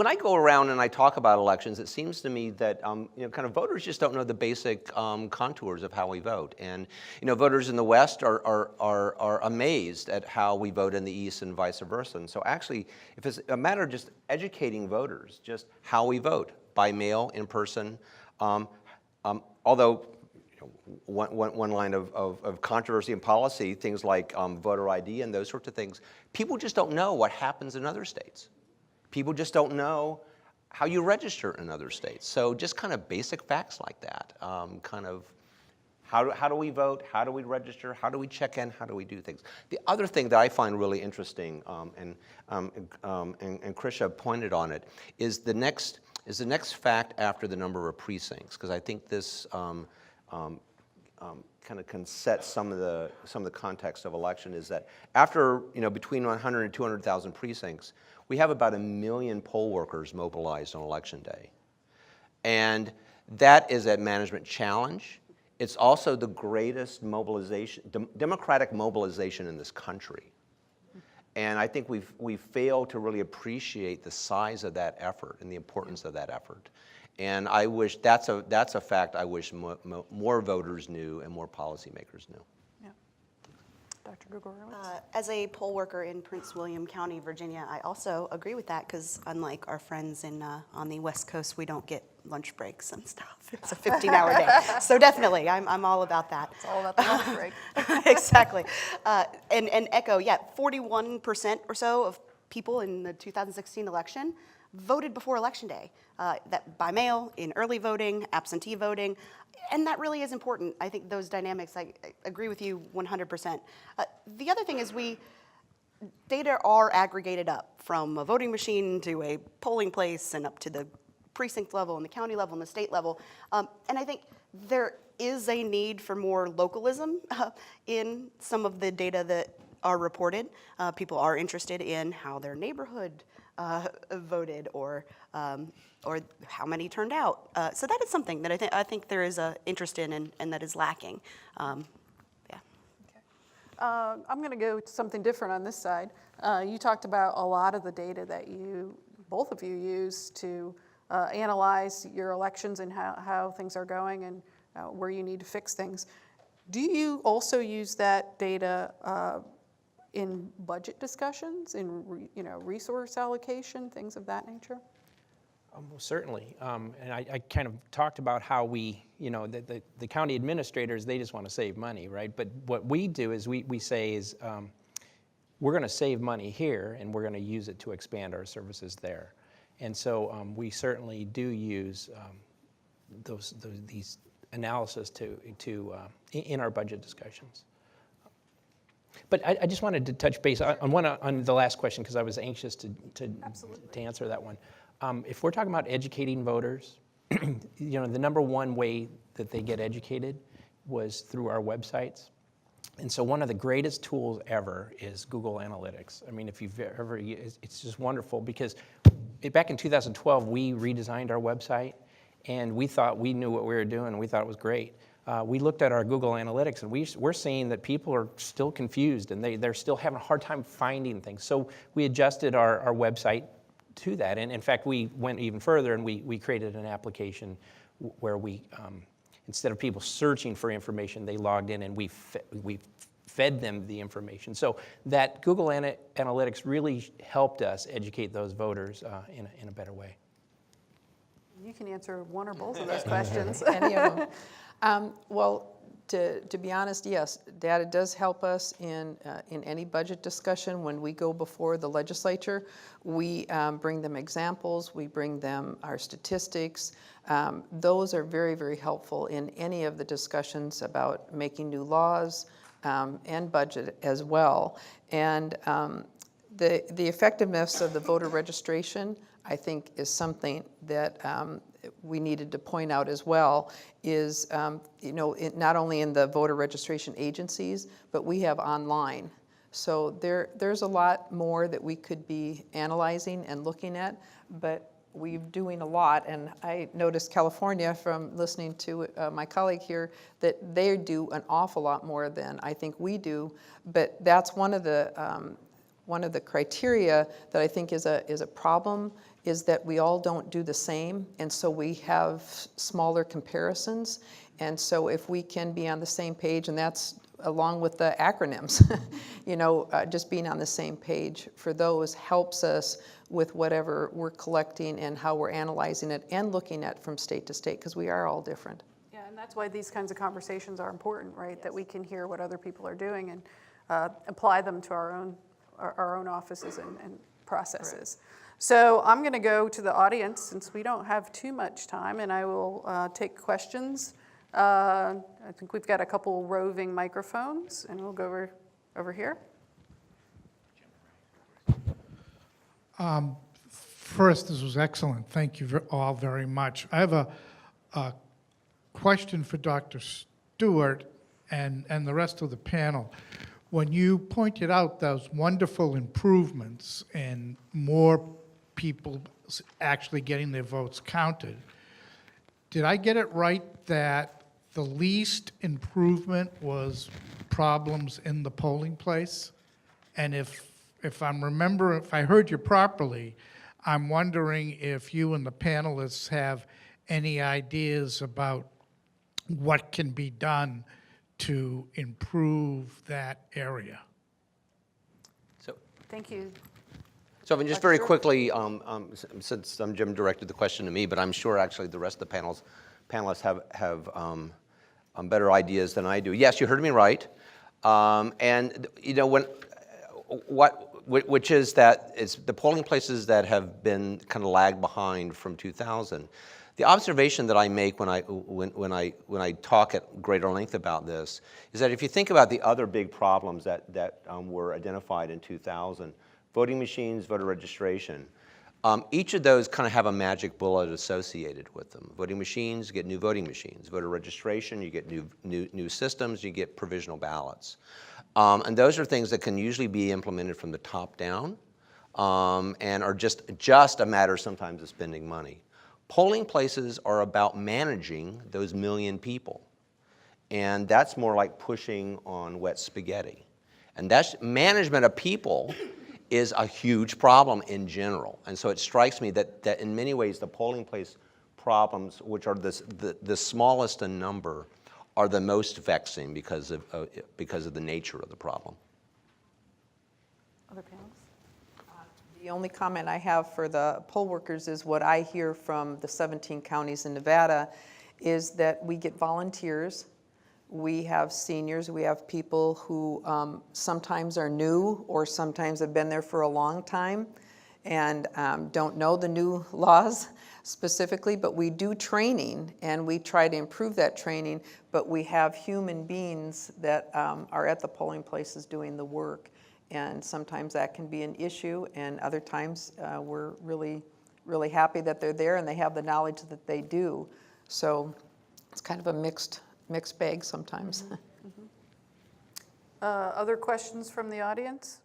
I go around and I talk about elections, it seems to me that kind of voters just don't know the basic contours of how we vote. And voters in the West are amazed at how we vote in the East and vice versa. And so actually, if it's a matter of just educating voters, just how we vote by mail, in person, although one line of controversy and policy, things like voter ID and those sorts of things. People just don't know what happens in other states. People just don't know how you register in other states. So just kind of basic facts like that, kind of how do we vote, how do we register, how do we check in, how do we do things. The other thing that I find really interesting, and Krysha pointed on it, is the next fact after the number of precincts, because I think this kind of can set some of the context of election, is that after, between 100 and 200,000 precincts, we have about 1 million poll workers mobilized on election day. And that is a management challenge. It's also the greatest mobilization, democratic mobilization in this country. And I think we've failed to really appreciate the size of that effort and the importance of that effort. And I wish that's a fact I wish more voters knew and more policymakers knew. Yeah. Dr. Gregorowicz? As a poll worker in Prince William County, Virginia, I also agree with that, because unlike our friends on the West Coast, we don't get lunch breaks and stuff. It's a 15-hour day. So definitely, I'm all about that. It's all about the lunch break. Exactly. And echo, 41% or so of people in the 2016 election voted before Election Day, that by mail, in early voting, absentee voting, and that really is important. I think those dynamics, I agree with you 100%. The other thing is data are aggregated up from a voting machine to a polling place and up to the precinct level and the county level and the state level. And I think there is a need for more localism in some of the data that are reported. People are interested in how their neighborhood voted or how many turned out. So that is something that I think there is an interest in and that is lacking. I'm going to go to something different on this side. You talked about a lot of the data that both of you use to analyze your elections and how things are going and where you need to fix things. Do you also use that data in budget discussions, in resource allocation, things of that nature? Well, certainly, and I kind of talked about how the county administrators, they just want to save money, right? But what we do is we say is we're going to save money here, and we're going to use it to expand our services there. And so we certainly do use these analysis in our budget discussions. But I just wanted to touch base on the last question, because I was anxious to answer that one. If we're talking about educating voters, the number one way that they get educated was through our websites. And so one of the greatest tools ever is Google Analytics. I mean, if you've ever, it's just wonderful, because back in 2012, we redesigned our website, and we thought we knew what we were doing, and we thought it was great. We looked at our Google Analytics, and we're seeing that people are still confused, and they're still having a hard time finding things. So we adjusted our website to that, and in fact, we went even further, and we created an application where we, instead of people searching for information, they logged in, and we fed them the information. So that Google Analytics really helped us educate those voters in a better way. You can answer one or both of those questions. Any of them. Well, to be honest, yes, data does help us in any budget discussion. When we go before the legislature, we bring them examples, we bring them our statistics. Those are very, very helpful in any of the discussions about making new laws and budget as well. And the effectiveness of the voter registration, I think, is something that we needed to point out as well, is not only in the voter registration agencies, but we have online. So there's a lot more that we could be analyzing and looking at, but we're doing a lot. And I noticed California, from listening to my colleague here, that they do an awful lot more than I think we do. But that's one of the criteria that I think is a problem, is that we all don't do the same, and so we have smaller comparisons. And so if we can be on the same page, and that's along with the acronyms, just being on the same page for those helps us with whatever we're collecting and how we're analyzing it and looking at from state to state, because we are all different. Yeah, And that's why these kinds of conversations are important, right? That we can hear what other people are doing and apply them to our own offices and processes. So I'm going to go to the audience since we don't have too much time, and I will take questions. I think we've got a couple roving microphones, and we'll go over here. First, this was excellent. Thank you all very much. I have a question for Dr. Stewart and the rest of the panel. When you pointed out those wonderful improvements and more people actually getting their votes counted, did I get it right that the least improvement was problems in the polling place? And if I heard you properly, I'm wondering if you and the panelists have any ideas about what can be done to improve that area. So, Thank you. so I mean, just Dr. very Stewart? quickly, since Jim directed the question to me, but I'm sure actually the rest of the panelists have better ideas than I do. Yes, you heard me right, and you know which is that it's the polling places that have been kind of lagged behind from 2000. The observation that I make when I talk at greater length about this is that if you think about the other big problems that were identified in 2000, voting machines, voter registration, each of those kind of have a magic bullet associated with them. Voting machines, you get new voting machines. Voter registration, you get new systems, you get provisional ballots. And those are things that can usually be implemented from the top down and are just a matter sometimes of spending money. Polling places are about managing those million people. And that's more like pushing on wet spaghetti. And that's management of people is a huge problem in general. And so it strikes me that in many ways the polling place problems, which are the smallest in number, are the most vexing because of the nature of the problem. Other panels? The only comment I have for the poll workers is what I hear from the 17 counties in Nevada is that we get volunteers, we have seniors, we have people who sometimes are new or sometimes have been there for a long time and don't know the new laws specifically, but we do training and we try to improve that training, but we have human beings that are at the polling places doing the work. And sometimes that can be an issue, and other times we're really, really happy that they're there and they have the knowledge that they do. So it's kind of a mixed bag sometimes. Mm-hmm. Other questions from the audience?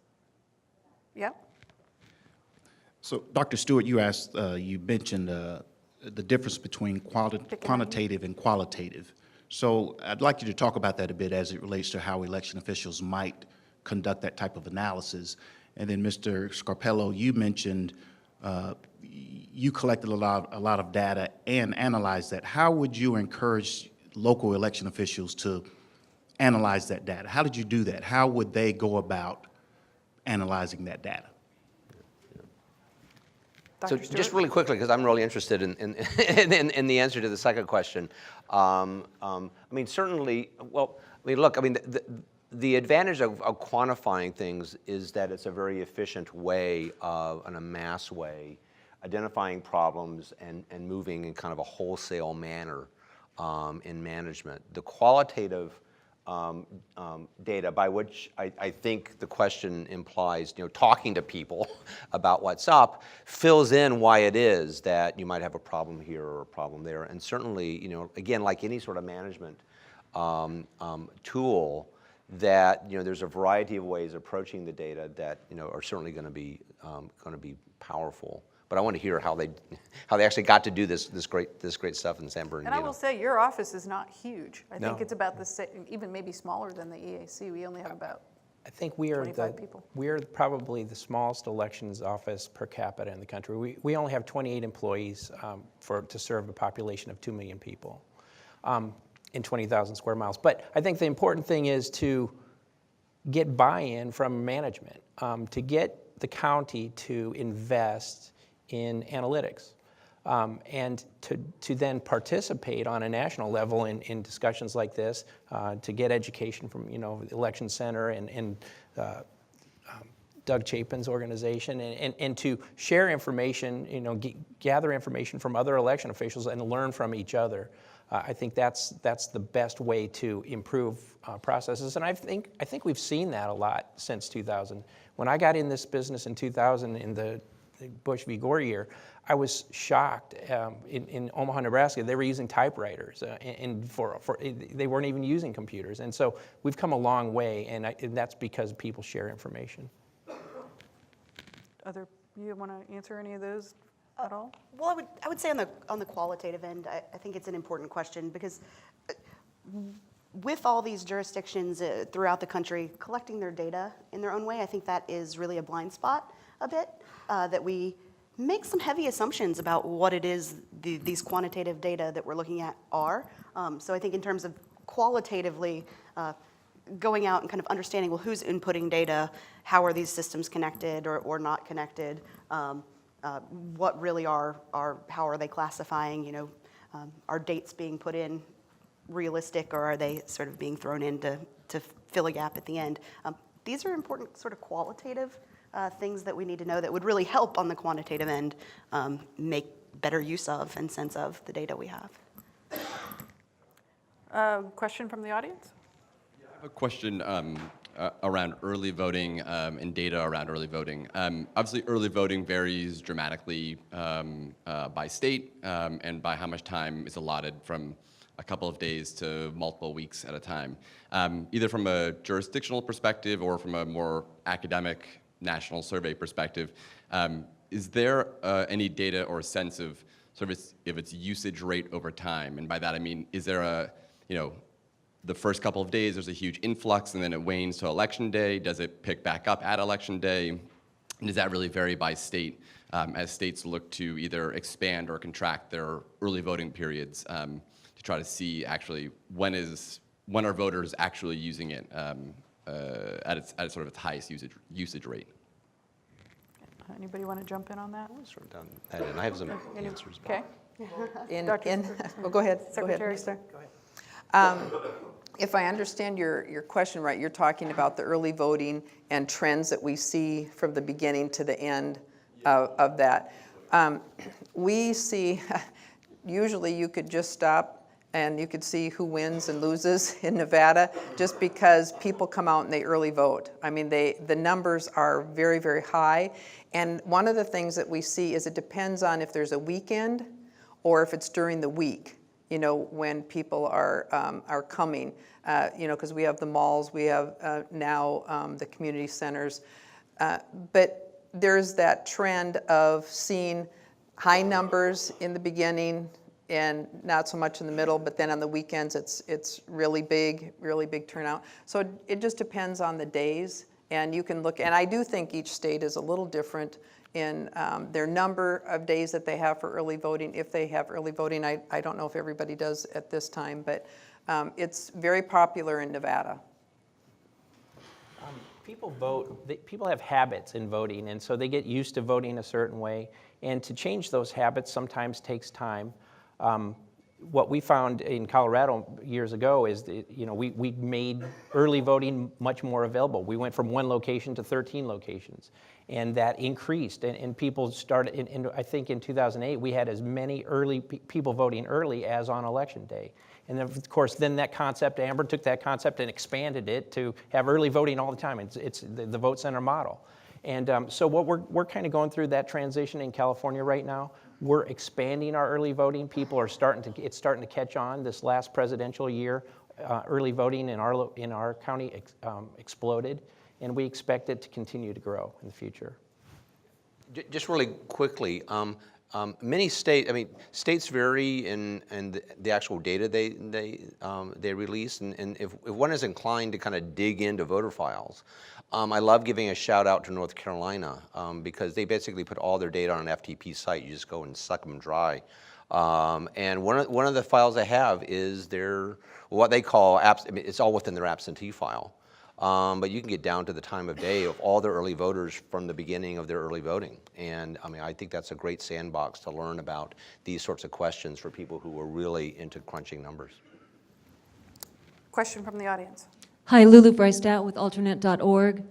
Yeah? So, Dr. Stewart, you mentioned the difference between quantitative and qualitative. So I'd like you to talk about that a bit as it relates to how election officials might conduct that type of analysis. And then Mr. Scarpello, you mentioned you collected a lot of data and analyzed that. How would you encourage local election officials to analyze that data? How did you do that? How would they go about analyzing that data? So just really quickly, because I'm really interested in the answer to the second question. I mean, certainly, well, I mean, look, I mean, the advantage of quantifying things is that it's a very efficient way of, in a mass way, identifying problems and moving in kind of a wholesale manner in management. The qualitative data, by which I think the question implies, talking to people about what's up, fills in why it is that you might have a problem here or a problem there. And certainly, again, like any sort of management tool, that there's a variety of ways of approaching the data that are certainly going to be powerful. But I want to hear how they actually got to do this great stuff in San Bernardino. And I will say, your office is not huge. I think it's about the same, even maybe smaller than the EAC. We only have about I think we are 25 people. We're probably the smallest elections office per capita in the country. We only have 28 employees to serve a population of 2 million people in 20,000 square miles. But I think the important thing is to get buy-in from management, to get the county to invest in analytics. and to then participate on a national level in discussions like this, to get education from, the Election Center and Doug Chapin's organization, and to share information, gather information from other election officials and learn from each other. I think that's the best way to improve processes, and I think we've seen that a lot since 2000. When I got in this business in 2000, in the Bush v. Gore year, I was shocked. In Omaha, Nebraska, they were using typewriters, and they weren't even using computers. And so we've come a long way, and that's because people share information. You want to answer any of those at all? Well, I would say on the qualitative end, I think it's an important question because with all these jurisdictions throughout the country collecting their data in their own way, I think that is really a blind spot a bit, that we make some heavy assumptions about what it is these quantitative data that we're looking at are. So I think in terms of qualitatively going out and kind of understanding, well, who's inputting data, how are these systems connected or not connected, what really how are they classifying, are dates being put in realistic or are they sort of being thrown in to fill a gap at the end? These are important sort of qualitative things that we need to know that would really help on the quantitative end make better use of and sense of the data we have. Question from the audience? A question around early voting and data around early voting. Obviously, early voting varies dramatically by state and by how much time is allotted, from a couple of days to multiple weeks at a time. Either from a jurisdictional perspective or from a more academic national survey perspective, is there any data or sense of sort of its usage rate over time? And by that I mean, is there the first couple of days, there's a huge influx, and then it wanes to election day. Does it pick back up at election day? And does that really vary by state as states look to either expand or contract their early voting periods to try to see actually when are voters actually using it at its sort of its highest usage rate? Anybody want to jump in on that? And I have some answers. Okay. Go ahead. Secretary. Go ahead. If I understand your question right, you're talking about the early voting and trends that we see from the beginning to the end of that. We see, usually you could just stop and you could see who wins and loses in Nevada just because people come out and they early vote. I mean, the numbers are very, very high. And one of the things that we see is it depends on if there's a weekend or if it's during the week. When people are coming, because we have the malls, we have now the community centers. But there's that trend of seeing high numbers in the beginning and not so much in the middle, but then on the weekends it's really big turnout. So it just depends on the days, and you can look, and I do think each state is a little different in their number of days that they have for early voting, if they have early voting. I don't know if everybody does at this time, but it's very popular in Nevada. People vote, people have habits in voting, and so they get used to voting a certain way, and to change those habits sometimes takes time. What we found in Colorado years ago is that, we made early voting much more available. We went from 1 location to 13 locations, and that increased. And people started, I think in 2008, we had as many people voting early as on election day. And then, of course, then that concept, Amber took that concept and expanded it to have early voting all the time. It's the vote center model. And so what we're kind of going through that transition in California right now. We're expanding our early voting. It's starting to catch on. This last presidential year, early voting in our county exploded, and we expect it to continue to grow in the future. Just really quickly, many states vary in the actual data they release, and if one is inclined to kind of dig into voter files, I love giving a shout out to North Carolina because they basically put all their data on an FTP site. You just go and suck them dry. And one of the files they have is what they call it's all within their absentee file. but you can get down to the time of day of all the early voters from the beginning of their early voting. And I mean, I think that's a great sandbox to learn about these sorts of questions for people who are really into crunching numbers. Question from the audience. Hi, Lulu Breistat with alternate.org.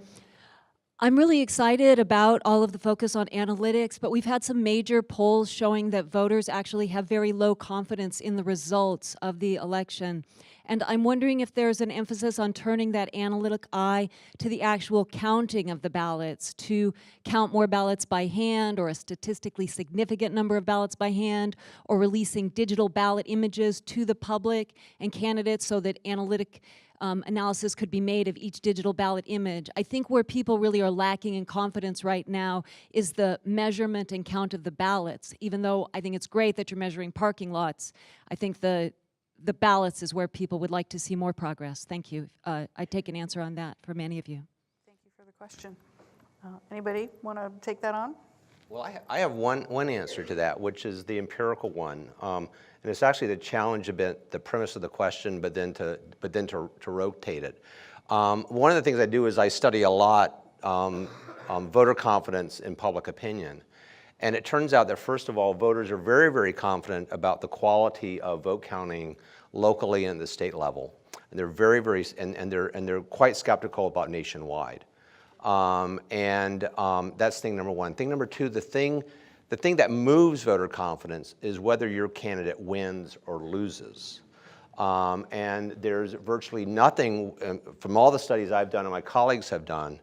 I'm really excited about all of the focus on analytics, but we've had some major polls showing that voters actually have very low confidence in the results of the election. And I'm wondering if there's an emphasis on turning that analytic eye to the actual counting of the ballots, to count more ballots by hand or a statistically significant number of ballots by hand, or releasing digital ballot images to the public and candidates so that analytic analysis could be made of each digital ballot image. I think where people really are lacking in confidence right now is the measurement and count of the ballots. Even though I think it's great that you're measuring parking lots, I think the ballots is where people would like to see more progress. Thank you. I take an answer on that from any of you. Thank you for the question. Anybody want to take that on? Well, I have one answer to that, which is the empirical one, and it's actually to challenge a bit the premise of the question, but then to rotate it. One of the things I do is I study a lot voter confidence in public opinion, and it turns out that first of all, voters are very, very confident about the quality of vote counting locally and at the state level, and they're very, and they're quite skeptical about nationwide. That's thing number one. Thing number two, the thing that moves voter confidence is whether your candidate wins or loses. And there's virtually nothing, from all the studies I've done and my colleagues have done,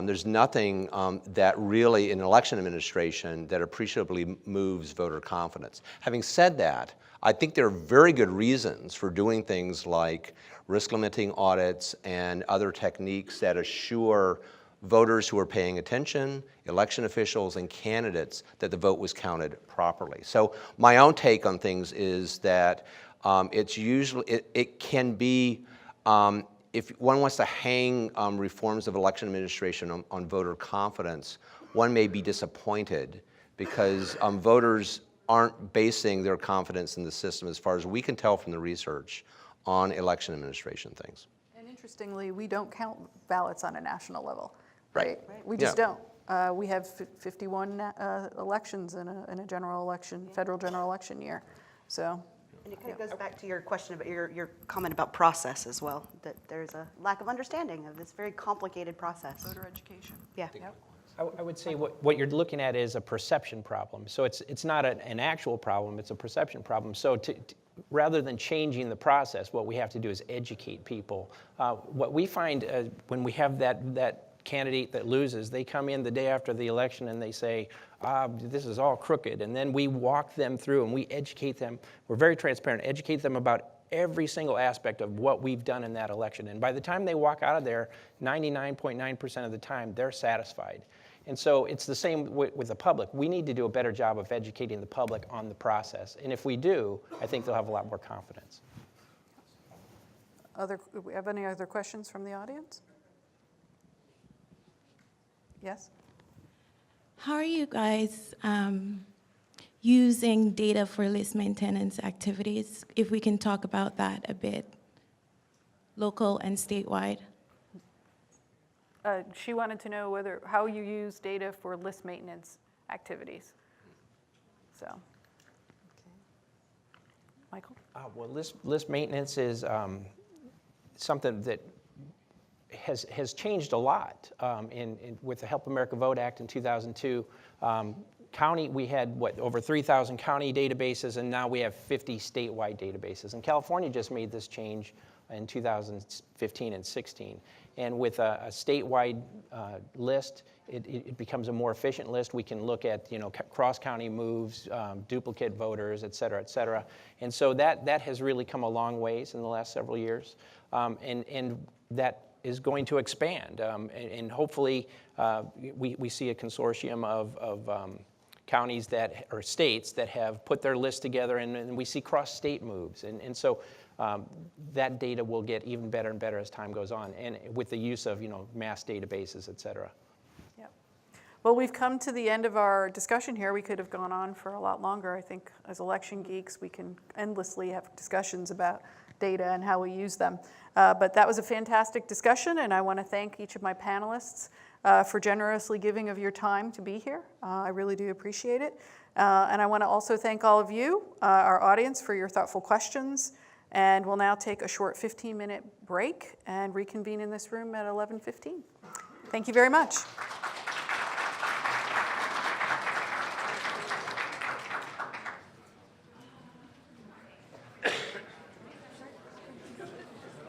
there's nothing that really in election administration that appreciably moves voter confidence. Having said that, I think there are very good reasons for doing things like risk limiting audits and other techniques that assure voters who are paying attention, election officials, and candidates that the vote was counted properly. So my own take on things is that it's usually, it can be, if one wants to hang reforms of election administration on voter confidence, one may be disappointed because voters aren't basing their confidence in the system, as far as we can tell from the research, on election administration things. And interestingly, we don't count ballots on a national level. Right. We just don't. We have 51 elections in a general election, federal general election year. So. And it kind of goes back to your question about your comment about process as well, that there's a lack of understanding of this very complicated process. Voter education. Yeah. Yep. I would say what you're looking at is a perception problem. So it's not an actual problem, it's a perception problem. So rather than changing the process, what we have to do is educate people. What we find when we have that candidate that loses, they come in the day after the election and they say, this is all crooked. And then we walk them through and we educate them. We're very transparent, educate them about every single aspect of what we've done in that election. And by the time they walk out of there, 99.9% of the time, they're satisfied. And so it's the same with the public. We need to do a better job of educating the public on the process. And if we do, I think they'll have a lot more confidence. Do we have any other questions from the audience? Yes? How are you guys using data for list maintenance activities? If we can talk about that a bit, local and statewide. She wanted to know how you use data for list maintenance activities. So, okay. Michael? Well, list maintenance is something that has changed a lot with the Help America Vote Act in 2002. County, we had, over 3,000 county databases, and now we have 50 statewide databases. And California just made this change in 2015 and 16. And with a statewide list, it becomes a more efficient list. We can look at, cross-county moves, duplicate voters, et cetera, et cetera. And so that has really come a long ways in the last several years. And that is going to expand. And hopefully, we see a consortium of counties or states that have put their list together, and we see cross-state moves. And so that data will get even better and better as time goes on, and with the use of mass databases, et cetera. Yep. Well, we've come to the end of our discussion here. We could have gone on for a lot longer. I think as election geeks, we can endlessly have discussions about data and how we use them. But that was a fantastic discussion, and I want to thank each of my panelists for generously giving of your time to be here. I really do appreciate it. And I want to also thank all of you, our audience, for your thoughtful questions. And we'll now take a short 15-minute break and reconvene in this room at 11:15. Thank you very much.